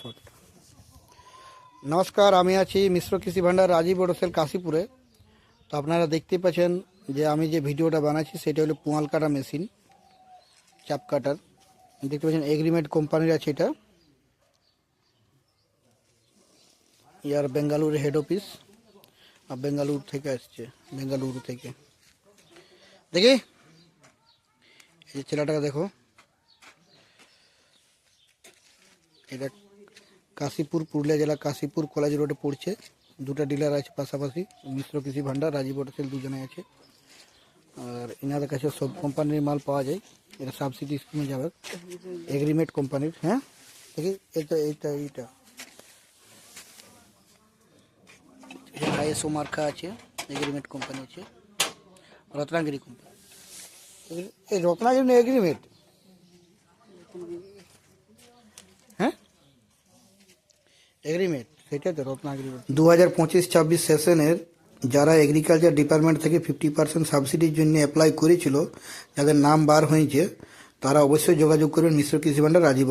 Short. নমস্কার, আমি আছি মিশ্র কৃষি ভান্ডার রাজীব হোটেল কাশীপুরে। তো আপনারা দেখতেই পাচ্ছেন যে আমি যে ভিডিওটা বানাচ্ছি সেটা হলো পুয়াল কাটা মেশিন, চাপ কাটার। দেখতে পাচ্ছেন এগ্রিমেন্ট কোম্পানির আছে এটা, ইয়ার বেঙ্গালুরু হেড অফিস, আর বেঙ্গালুরু থেকে আসছে, বেঙ্গালুরু থেকে। দেখি এই যে ছেলেটাকে দেখো, এটা কাশীপুর, পুরুলিয়া জেলা কাশীপুর কলেজ রোডে পড়ছে। দুটো ডিলার আছে পাশাপাশি, মিশ্র কৃষি ভান্ডার রাজীব হোটেল দুজনে আছে। আর এনাদের কাছে সব কোম্পানির মাল পাওয়া যায়। এটা সাবসিডি স্কিমে যাবে, এগ্রিমেন্ট কোম্পানির। হ্যাঁ দেখি এইটা এইটা এইটা আইএসও মার্কা আছে, এগ্রিমেন্ট কোম্পানি আছে, রত্নাগিরি কোম্পানি। এই রত্নাগিরি না এগ্রিমেন্ট? হ্যাঁ এগ্রিমেন্ট, সেটাই তো রত্নাগিরি। 2025-26 সেশনের যারা এগ্রিকালচার ডিপার্টমেন্ট থেকে 50% সাবসিডির জন্য অ্যাপ্লাই করেছিল, যাদের নাম বার হয়েছে, তারা অবশ্যই যোগাযোগ করবেন মিশ্র কৃষি ভান্ডার রাজীব।